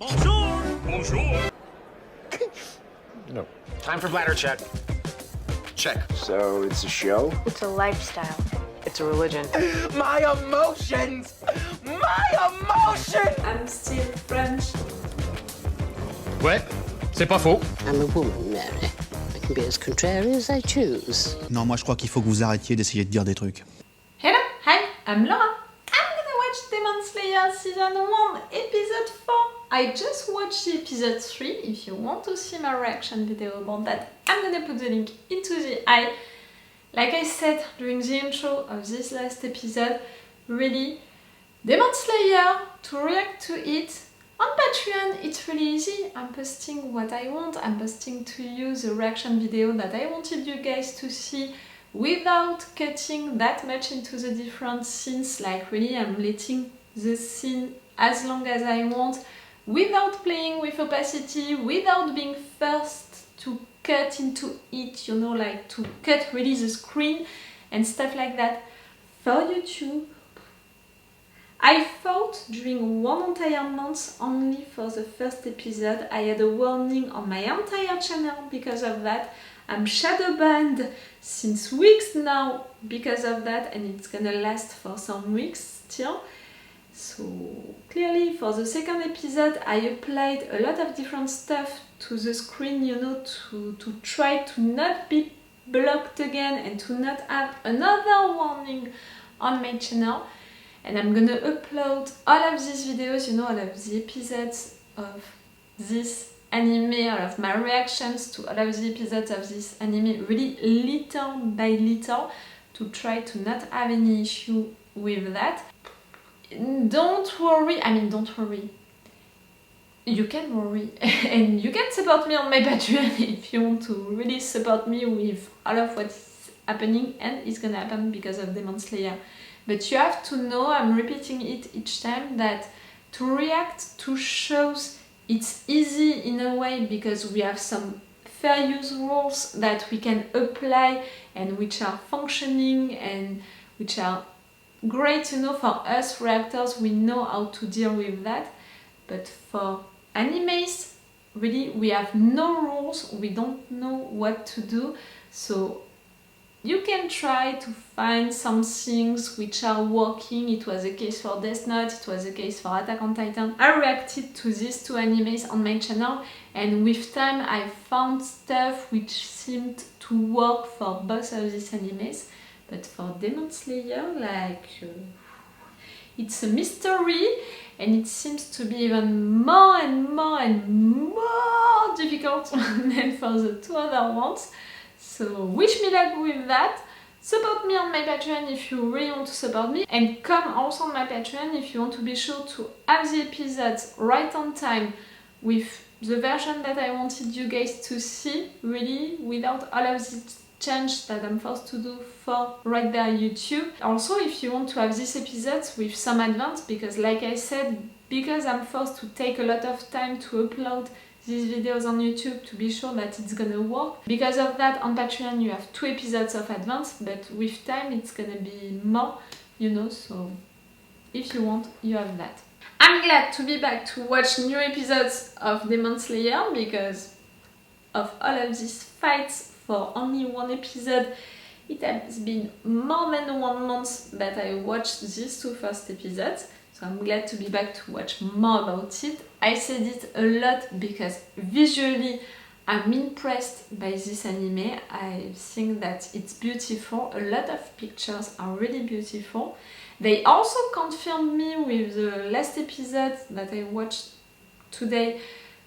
Bonjour! Bonjour! No. Time for bladder check. Check. So it's a show? It's a lifestyle. It's a religion. My emotions! My emotions! I'm still French. Ouais, c'est pas faux. I'm a woman, Mary. I can be as contrary as I choose. Non, moi je crois qu'il faut que vous arrêtiez d'essayer de dire des trucs. Hello, hi, I'm Laura. I'm gonna watch Demon Slayer Season 1, Episode 4. I just watched the Episode 3. If you want to see my reaction video about that, I'm gonna put the link into the eye. Like I said during the intro of this last episode, really, Demon Slayer, to react to it, on Patreon it's really easy. I'm posting what I want, I'm posting to you the reaction video that I wanted you guys to see without cutting that much into the different scenes. Like really, I'm letting the scene as long as I want, without playing with opacity, without being forced to cut into it, you know, like to cut really the screen and stuff like that. For YouTube, I thought during one entire month, only for the first episode, I had a warning on my entire channel because of that. I'm shadow banned since weeks now because of that, and it's gonna last for some weeks still. So clearly for the second episode I applied a lot of different stuff to the screen, you know, to try to not be blocked again and to not have another warning on my channel. And I'm gonna upload all of these videos, you know, all of the episodes of this anime, all of my reactions to all of the episodes of this anime, really little by little, to try to not have any issue with that. Don't worry, don't worry. You can worry and you can support me on my Patreon if you want to really support me with all of what's happening and it's gonna happen because of Demon Slayer. But you have to know, I'm repeating it each time, that to react to shows it's easy in a way because we have some fair use rules that we can apply and which are functioning and which are great, you know, for us reactors. We know how to deal with that. But for animes, really, we have no rules, we don't know what to do. So you can try to find some things which are working. It was the case for Death Note, it was the case for Attack on Titan. I reacted to these two animes on my channel, and with time I found stuff which seemed to work for both of these animes. But for Demon Slayer, like, it's a mystery, and it seems to be even more and more and more difficult than for the two other ones. So wish me luck with that. Support me on my Patreon if you really want to support me, and come also on my Patreon if you want to be sure to have the episodes right on time with the version that I wanted you guys to see, really, without all of this change that I'm forced to do for right there YouTube. Also, if you want to have these episodes with some advance, because like I said, because I'm forced to take a lot of time to upload these videos on YouTube to be sure that it's gonna work. Because of that, on Patreon you have 2 episodes of advance, but with time it's gonna be more, you know, so if you want, you have that. I'm glad to be back to watch new episodes of Demon Slayer because of all of these fights for only one episode. It has been more than 1 month that I watched these 2 first episodes, so I'm glad to be back to watch more about it. I said it a lot because visually I'm impressed by this anime. I think that it's beautiful. A lot of pictures are really beautiful. They also confirmed me with the last episode that I watched today,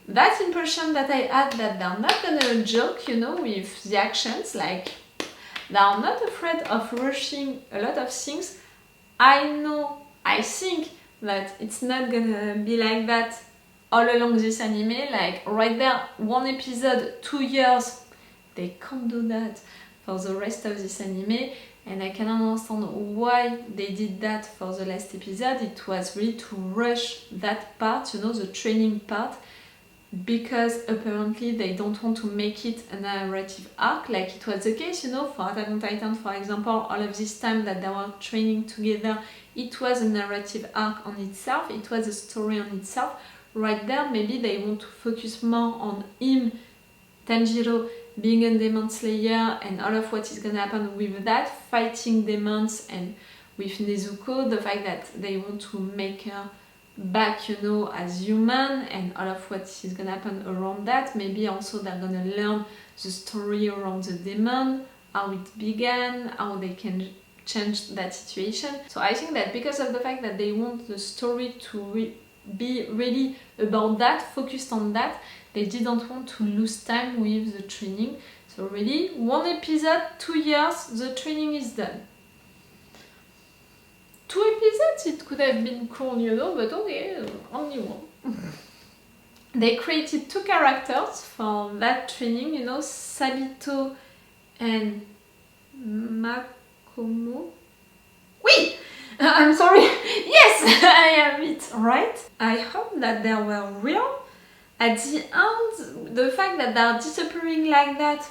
that impression that I had that they're not gonna joke, you know, with the actions, like they are not afraid of rushing a lot of things. I think that it's not gonna be like that all along this anime, like right there, 1 episode, 2 years, they can't do that for the rest of this anime, and I can understand why they did that for the last episode. It was really to rush that part, you know, the training part, because apparently they don't want to make it a narrative arc like it was the case, you know, for Attack on Titan, for example. All of this time that they were training together, it was a narrative arc on itself, it was a story on itself. right there. Maybe they want to focus more on him, Tanjiro, being a demon slayer and all of what is gonna happen with that, fighting demons, and with Nezuko, the fact that they want to make her back, you know, as human, and all of what is gonna happen around that. Maybe also they're gonna learn the story around the demon, how it began, how they can change that situation. So I think that because of the fact that they want the story to be really about that, focused on that, they didn't want to lose time with the training. So really, 1 episode, 2 years, the training is done. 2 episodes, it could have been cool, you know, but okay, only 1. They created 2 characters for that training, you know, Sabito and Makomo. Oui! I'm sorry. Yes, I have it right. I hope that they were real. At the end, the fact that they are disappearing like that,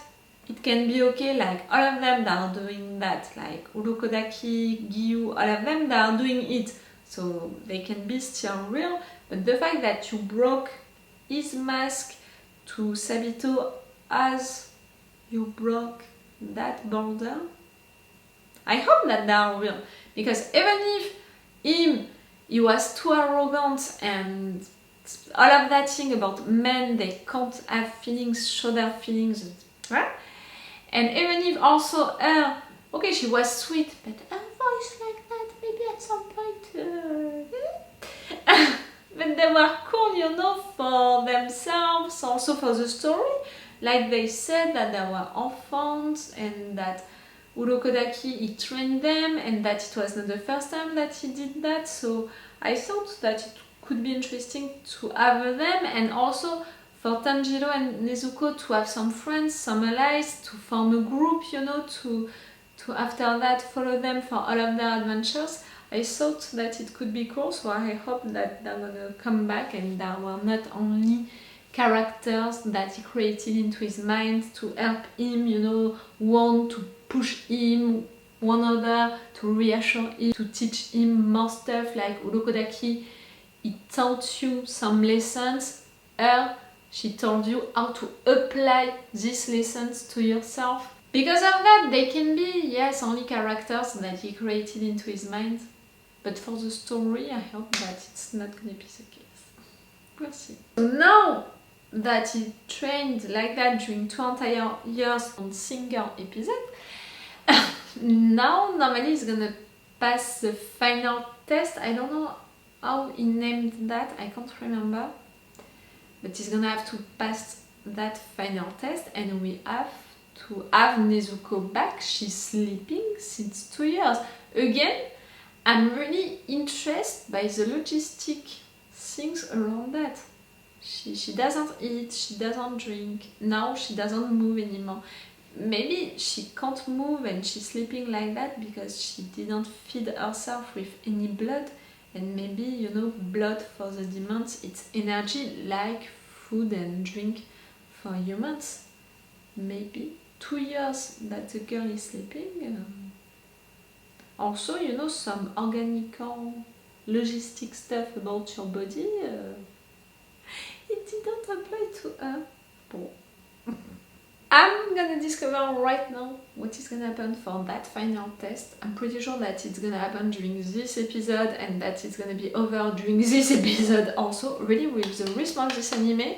it can be okay, like all of them that are doing that, like Urokodaki, Gyu, all of them that are doing it, so they can be still real. But the fact that you broke his mask to Sabito as you broke that border, I hope that they are real, because even if he was too arrogant and all of that thing about men, they can't have feelings, show their feelings, right? And even if also her, okay, she was sweet, but her voice like that, maybe at some point, but they were cool, you know, for themselves, also for the story. Like they said that they were orphans and that Urokodaki, he trained them, and that it was not the first time that he did that. So I thought that it could be interesting to have them, and also for Tanjiro and Nezuko to have some friends, some allies, to form a group, you know, to after that follow them for all of their adventures. I thought that it could be cool, so I hope that they're gonna come back and there were not only characters that he created into his mind to help him, you know, want to push him, one another, to reassure him, to teach him more stuff, like Urokodaki, he taught you some lessons, she told you how to apply these lessons to yourself. Because of that, they can be, yes, only characters that he created into his mind. But for the story, I hope that it's not gonna be the case. We'll see. So now that he trained like that during 2 entire years on single episode, now normally he's gonna pass the final test. I don't know how he named that, I can't remember. But he's gonna have to pass that final test, and we have to have Nezuko back. She's sleeping since 2 years. Again, I'm really interested by the logistic things around that. She doesn't eat, she doesn't drink, now she doesn't move anymore. Maybe she can't move and she's sleeping like that because she didn't feed herself with any blood. And maybe, you know, blood for the demons, it's energy like food and drink for humans. Maybe 2 years that the girl is sleeping. Also, you know, some organical, logistic stuff about your body, it didn't apply to her. Bon. I'm gonna discover right now what is gonna happen for that final test. I'm pretty sure that it's gonna happen during this episode and that it's gonna be over during this episode also. Really, with the rhythm of this anime,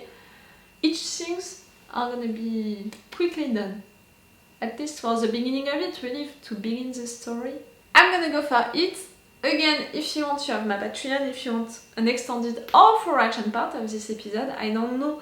each things are gonna be quickly done. At least for the beginning of it, really, to begin the story. I'm gonna go for it. Again, if you want, you have my Patreon. If you want an extended or full reaction part of this episode, I don't know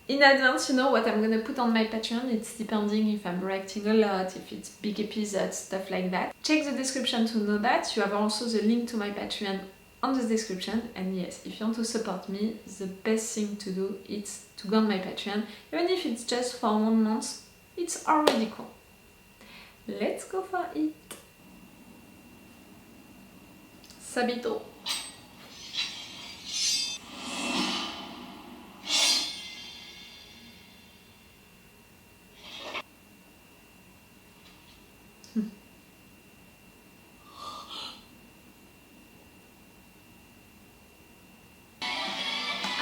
in advance, you know, what I'm gonna put on my Patreon. It's depending if I'm reacting a lot, if it's big episodes, stuff like that. Check the description to know that. You have also the link to my Patreon on the description. And yes, if you want to support me, the best thing to do is to go on my Patreon. Even if it's just for 1 month, it's already cool. Let's go for it. Sabito.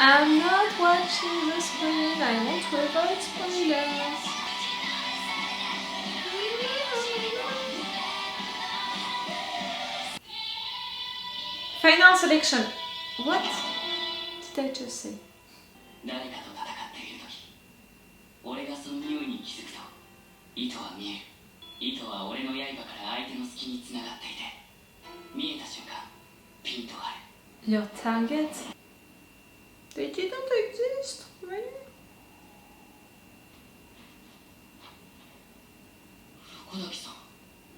I'm not watching the screen, I want to avoid spoilers. Final selection. What did I just say? 誰かと戦っている時俺がその匂いに気づくと糸は見える糸は俺の刃から相手の隙につながっていて見えた瞬間ピンと張る Your target? They didn't exist, really? 小滝さん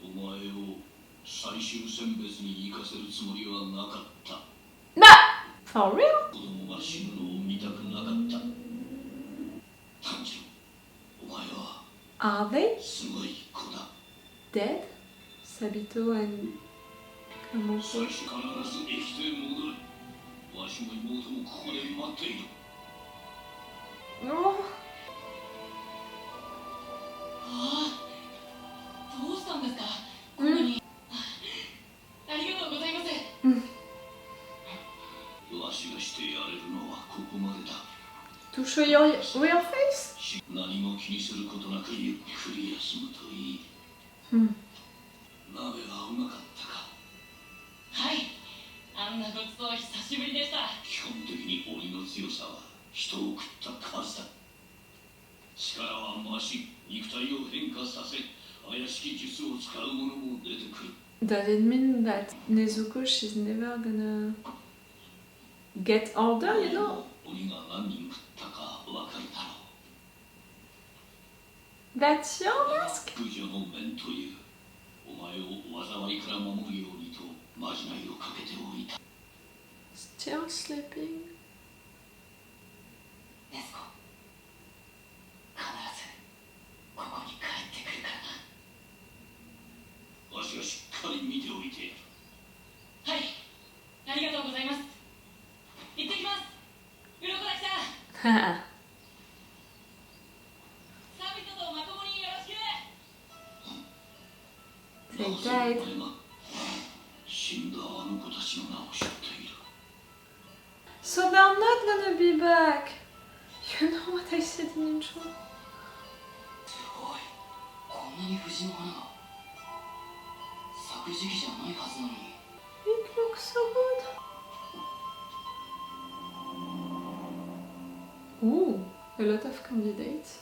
お前を最終選別に行かせるつもりはなかった Bah! For real? 子供が死ぬのを見たくなかった炭治郎お前は Are they すごい子だ dead? Sabito and 最 Kamoko. 初必ず生きて戻るわしも妹もここで待っている Oh, どうしたんですかこんなに、ありがとうございます わしがしてやれるのはここまでだ to show your real face? 何も気にすることなくゆっくり休むといい 鍋はうまかったかはいあんなごちそう久しぶりでした基本的に鬼の強さは人を食った数だ力は増し肉体を変化させ怪しき術を使う者も出てくる Does it mean that Nezuko, she's never gonna get older, you know? 鬼が何人食ったかわかるだろ That's your mask? う駆除の面というお前を災いから守るようにとまじないをかけておいた Still sleeping? ネズコ必ずここに帰ってくるからなわしがしっかり見ておいてやるはいありがとうございます行ってきます鱗滝さん Haha. サビトとまともによろしく They なぜ died. お前が死んだあの子たちの名を知っている So they're not gonna be back. You know what I said in intro? すごいこんなに藤の花が咲く時期じゃないはずなのに It looks so good. Ooh, a lot of candidates.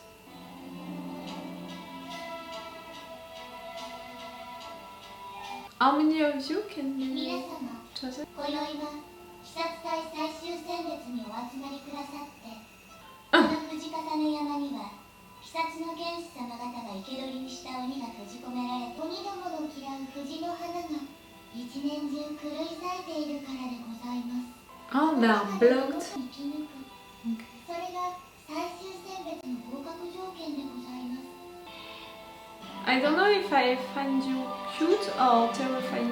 How many of you can 皆 be 様 chosen? 今宵は視察隊最終選別にお集まりくださってこの藤重山には視察の元首様方が生け捕りにした鬼が閉じ込められ鬼どもの嫌う藤の花が一年中狂い咲いているからでございます Oh, they are blocked. 生き抜くそれが最終選別の合格条件でございます I don't know if I find you cute or terrifying.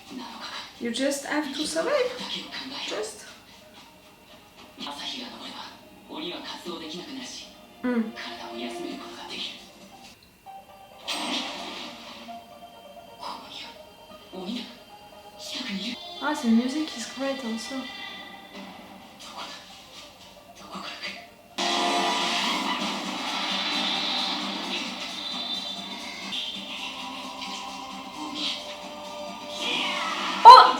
7日間 You just have to survive. だけを考え Just. 朝日が昇れば鬼は活動できなくなるし Mm. 体を休めることができるこの匂い鬼だ近くにいる Ah, the music is great also. どこだどこから来る Oh!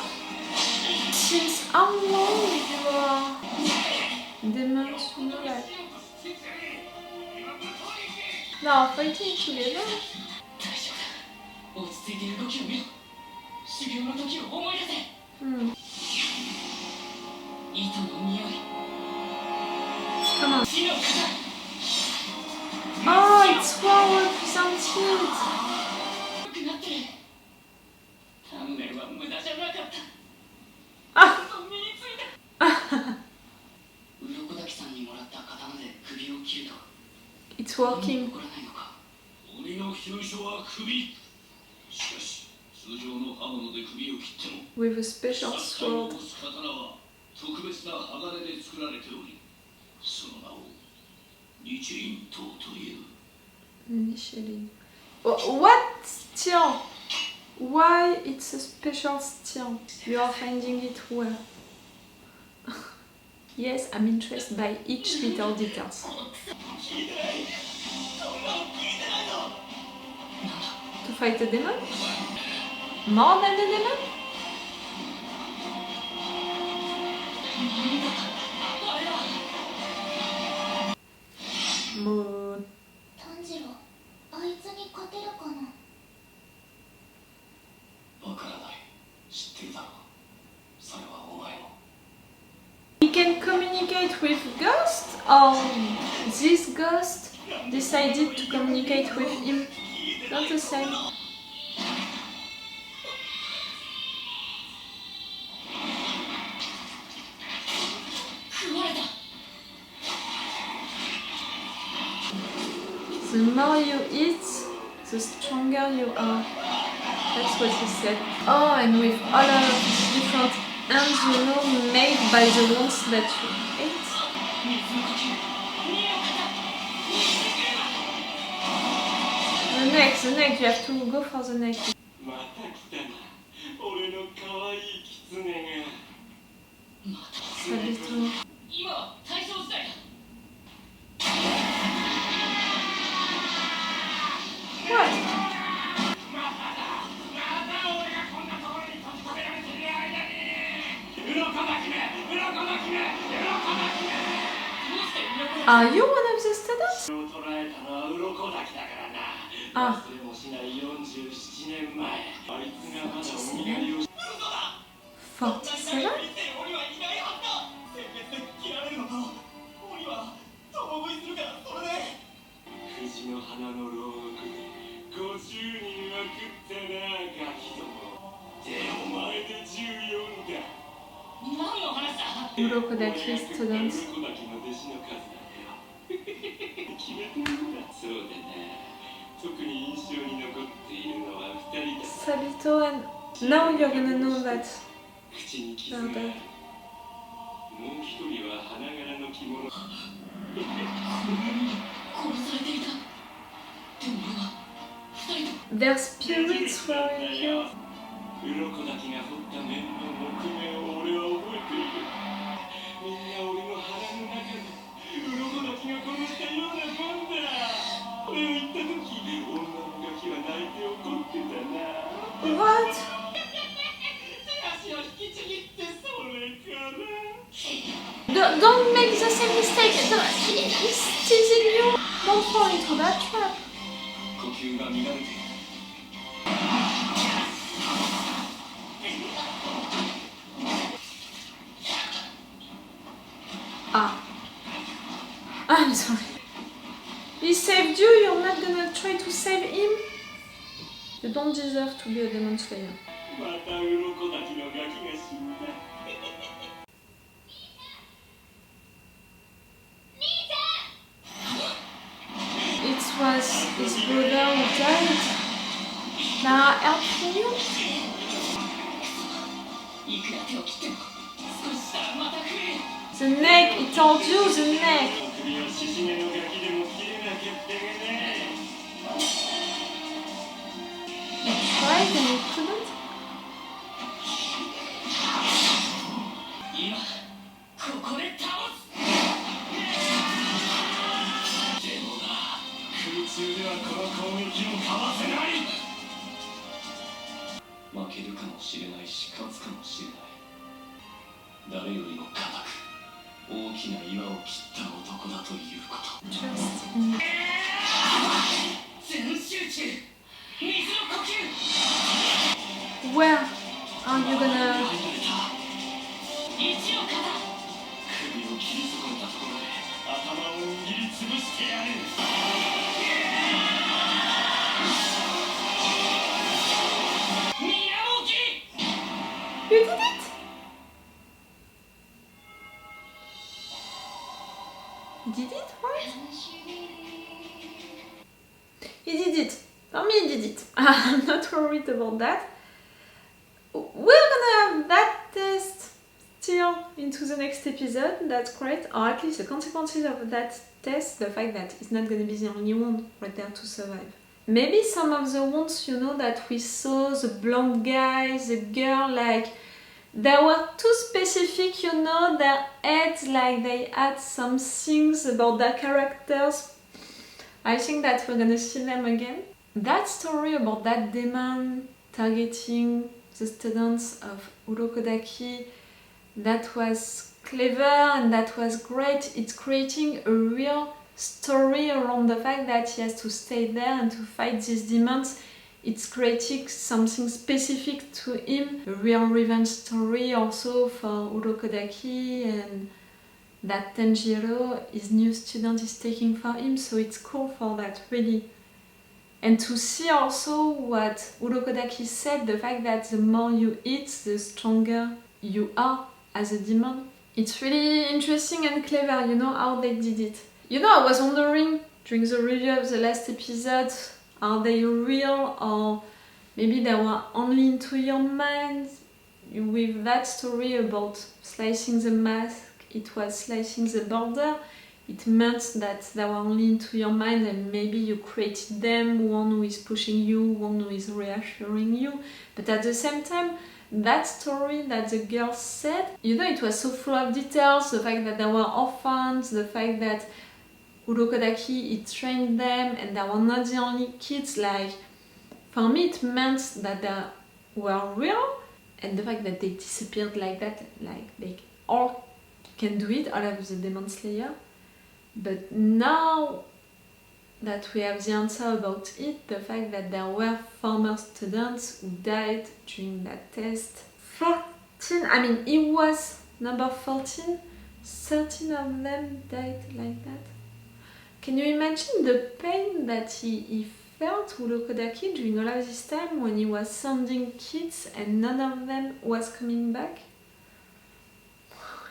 Since how long you are demons, you know, like now fighting together? 大丈夫だ落ち着いて動きを見ろ修行の時を思い出せ Hmm. 糸の匂い Come on. 血の型 Oh, it's well represented. 良くなってる鍛錬は無駄じゃなかったあちゃんと身についた鱗滝さんにもらった刀で首を切ると It's 起 working. こらないのか鬼の急所は首しかし通常の刃物で首を切っても With a special 殺体を sword. 押す刀は特別な鋼で作られておりその名を日輪刀という Initially. What steel? Why it's a special steel? You are finding it where? Yes, I'm interested by each little details. To fight a demon? More than a demon? Mood. 炭治郎、あいつに勝てるかな。わからない。知ってるだろう。それはお前も。 He can communicate with ghosts, or this ghost decided to communicate with him? Not the same. The more you eat, the stronger you are. That's what he said. Oh, and with all of these different hands, you know, made by the ones that you ate. The neck, you have to go for the neck. また来たな。俺の可愛い狐が。Sabito. 今は大正時代だ。 What? あ、you one of the students? を捕らえたのは鱗滝だからな。あ、忘れもしない47年前。あいつがまだおみなりを。嘘だ。 47? 鬼はいないはずだ。先月で切られるのと鬼は共食いするからそれで。藤の花の牢獄で50人は食ったなガキども。でお前で14だ。何の話だ。 Urokodaki students. 鱗滝の弟子の数だ。決めてるんだ。そうだな。特に印象に残っているのは2人だ。Sabito and... Now you're gonna know that. 口に傷があ Now る。 that. もう一人は花柄の着物。殺されていた。でも俺は二人と。 Their spirits were in here. 鱗滝が彫った面の木目を俺は覚えている。みんな俺の腹の中で鱗滝が殺したようなもんだ。俺を言った時、女のガキは泣いて怒ってたな。 What? 足を引きちぎってそれから。 Don't make the same mistake. He's teasing you. Don't fall into that trap. 呼吸が乱れている。 Ah. I'm sorry. He saved you, you're not gonna try to save him? You don't deserve to be a demon slayer. また鱗滝のガキが死んだ。 It was his brother who died. Now help for you? いくら手を切っても少ししたらまた来る。 The neck, he told you the neck. 首を獅子目のガキでも切れなきゃってね。 He tried and he couldn't. 今ここで倒す。でもな、空中ではこの攻撃をかわせない。負けるかもしれないし勝つかもしれない。誰よりも固く大きな岩を切った男だということ。 Trust in. 全集中。水の呼吸。 Where are you gonna... 一の肩。首を切り損ねたところで頭を握りつぶしてやる。 You did it? He did it? What? He did it. For me, he did it. I'm not worried about that. We're gonna have that test still into the next episode. That's great. Or at least the consequences of that test, the fact that it's not gonna be the only one right there to survive. Maybe some of the ones, you know, that we saw, the blonde guy, the girl, like They were too specific, you know, their heads, like they had some things about their characters. I think that we're gonna see them again. That story about that demon targeting the students of Urokodaki, that was clever and that was great. It's creating a real story around the fact that he has to stay there and to fight these demons. It's creating something specific to him, a real revenge story also for Urokodaki, and that Tanjiro, his new student, is taking for him, so it's cool for that, really. And to see also what Urokodaki said, the fact that the more you eat, the stronger you are as a demon. It's really interesting and clever, you know, how they did it. You know, I was wondering during the review of the last episode, are they real, or maybe they were only into your mind? With that story about slicing the mask, it was slicing the border. It meant that they were only into your mind and maybe you created them, one who is pushing you, one who is reassuring you. But at the same time, that story that the girl said, you know, it was so full of details, the fact that they were orphans, the fact that Urokodaki, he trained them and they were not the only kids. Like, for me it meant that they were real, and the fact that they disappeared like that, like they all can do it, all of the Demon Slayer. But now that we have the answer about it, the fact that there were former students who died during that test. 14, I mean, it was number 14, 13 of them died like that. Can you imagine the pain that he felt, Urokodaki, during all of this time when he was sending kids and none of them was coming back?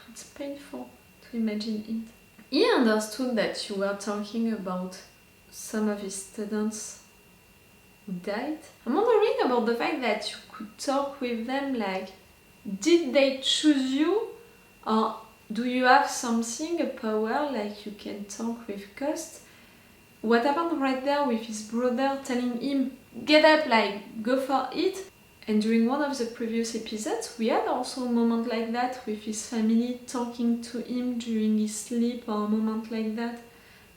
It's painful to imagine it. He understood that you were talking about some of his students who died. I'm wondering about the fact that you could talk with them, like, did they choose you, or do you have something, a power, like you can talk with ghosts? What happened right there with his brother telling him, get up, like, go for it? And during one of the previous episodes, we had also a moment like that with his family talking to him during his sleep, or a moment like that.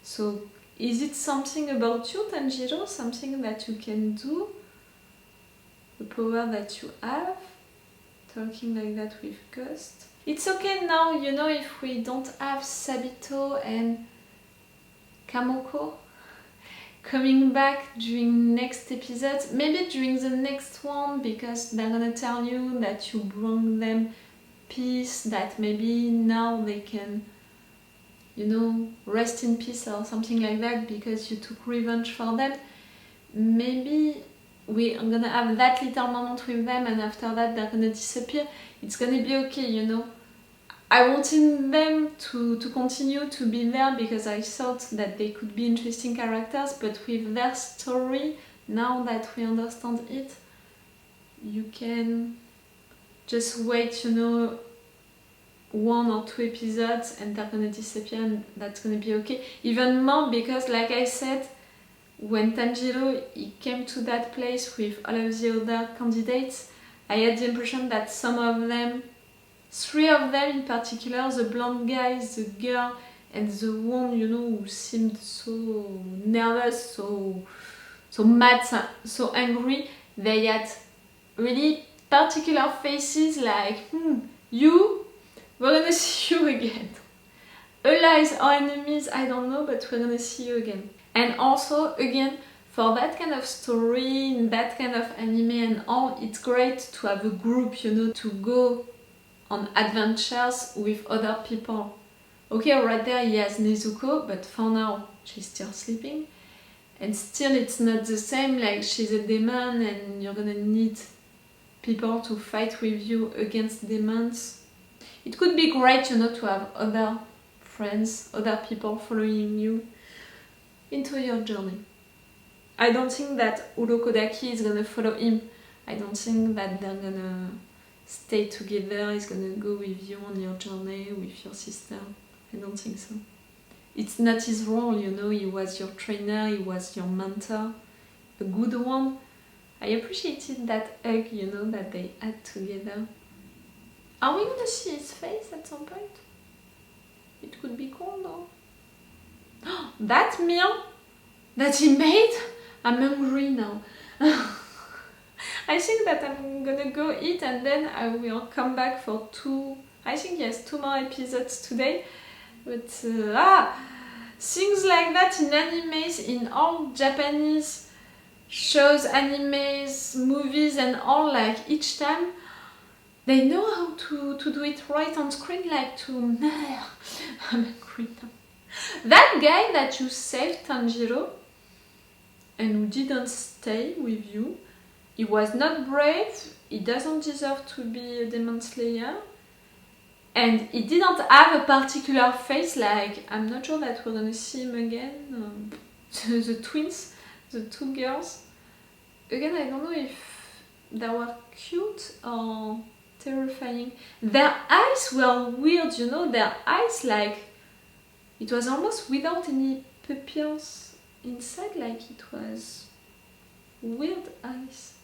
So, is it something about you, Tanjiro? Something that you can do? The power that you have? Talking like that with ghosts? It's okay now, you know, if we don't have Sabito and Kamoko coming back during next episode, maybe during the next one, because they're gonna tell you that you brought them peace, that maybe now they can, you know, rest in peace or something like that because you took revenge for them. Maybe we are gonna have that little moment with them and after that they're gonna disappear. It's gonna be okay, you know. I wanted them to continue to be there because I thought that they could be interesting characters, but with their story, now that we understand it, you can just wait, you know, 1 or 2 episodes and they're gonna disappear and that's gonna be okay. Even more because, like I said, when Tanjiro he came to that place with all of the other candidates, I had the impression that some of them, 3 of them in particular, the blonde guy, the girl, and the one, you know, who seemed so nervous, so mad, so angry, they had really particular faces like, you, we're gonna see you again. Allies or enemies, I don't know, but we're gonna see you again. And also, again, for that kind of story, that kind of anime and all, it's great to have a group, you know, to go on adventures with other people. Okay, right there he has Nezuko, but for now she's still sleeping. And still it's not the same, like she's a demon and you're gonna need people to fight with you against demons. It could be great, you know, to have other friends, other people following you into your journey. I don't think that Urokodaki is gonna follow him. I don't think that they're gonna stay together, he's gonna go with you on your journey with your sister. I don't think so. It's not his role, you know, he was your trainer, he was your mentor, a good one. I appreciated that hug, you know, that they had together. Are we gonna see his face at some point? It could be cool, no? That meal that he made? I'm hungry now. I think that I'm gonna go eat and then I will come back for two more episodes today. But things like that in animes, in all Japanese shows, animes, movies and all, like each time they know how to do it right on screen, like to... I'm hungry now. That guy that you saved, Tanjiro, and who didn't stay with you, he was not brave, he doesn't deserve to be a Demon Slayer, and he didn't have a particular face, like, I'm not sure that we're gonna see him again. The twins, the two girls. Again, I don't know if they were cute or terrifying. Their eyes were weird, you know, their eyes, like, it was almost without any pupils inside, like it was weird eyes.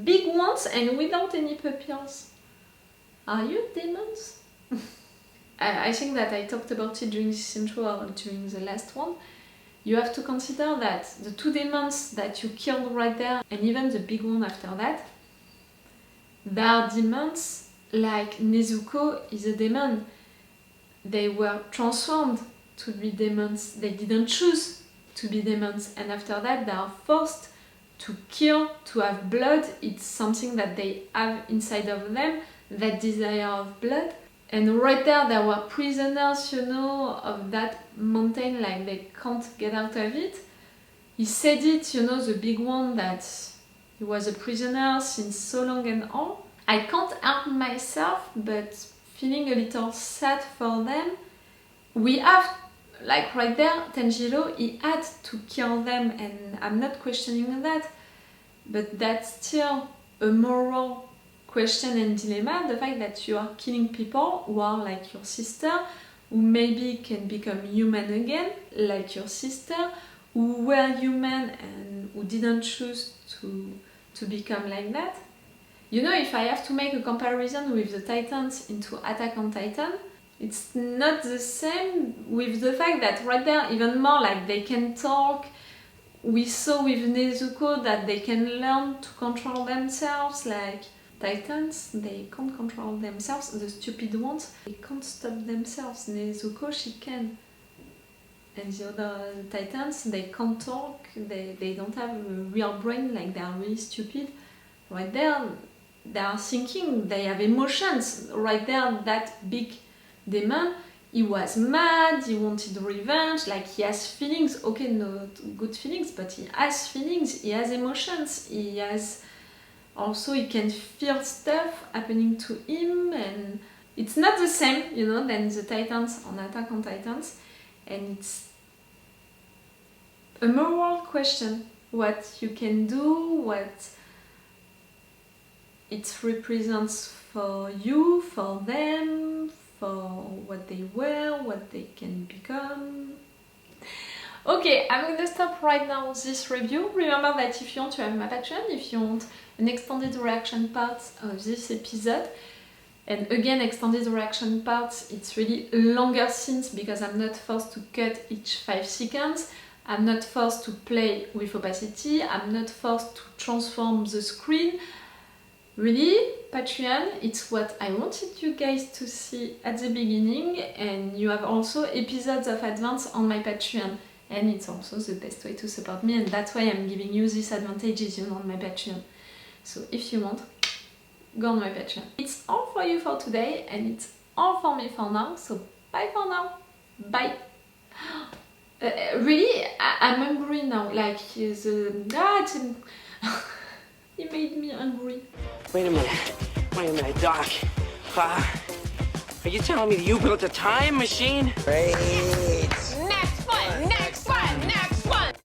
Big ones and without any pupils. Are you demons? I think that I talked about it during this intro or during the last one. You have to consider that the two demons that you killed right there, and even the big one after that, they are demons like Nezuko is a demon. They were transformed to be demons. They didn't choose to be demons, and after that they are forced to kill, to have blood. It's something that they have inside of them, that desire of blood. And right there they were prisoners, you know, of that mountain, like they can't get out of it. He said it, you know, the big one, that he was a prisoner since so long and all. I can't help myself but feeling a little sad for them. We have, like right there, Tanjiro, he had to kill them, and I'm not questioning that, but that's still a moral question and dilemma, the fact that you are killing people who are like your sister, who maybe can become human again, like your sister, who were human and who didn't choose to become like that. You know, if I have to make a comparison with the Titans into Attack on Titan, it's not the same, with the fact that right there, even more, like they can talk. We saw with Nezuko that they can learn to control themselves, like Titans, they can't control themselves. The stupid ones, they can't stop themselves. Nezuko, she can. And the other Titans, they can't talk, they don't have a real brain, like they are really stupid. Right there, they are thinking, they have emotions. Right there, that big demon, he was mad, he wanted revenge, like he has feelings. Okay, not good feelings, but he has feelings, he has emotions, he has... Also, he can feel stuff happening to him, and it's not the same, you know, than the Titans on Attack on Titans. And it's a moral question, what you can do, what it represents for you, for them, for what they were, what they can become. Okay, I'm gonna stop right now this review. Remember that if you want to have my Patreon, if you want an extended reaction part of this episode, and again, extended reaction parts, it's really longer scenes because I'm not forced to cut each 5 seconds, I'm not forced to play with opacity, I'm not forced to transform the screen. Really, Patreon, it's what I wanted you guys to see at the beginning, and you have also episodes of advance on my Patreon. And it's also the best way to support me, and that's why I'm giving you these advantages, you know, on my Patreon. So if you want, go on my Patreon. It's all for you for today, and it's all for me for now, so bye for now. Bye. Really, I'm hungry now, like, he made me hungry. Wait a minute, Doc. Are you telling me that you built a time machine? Great.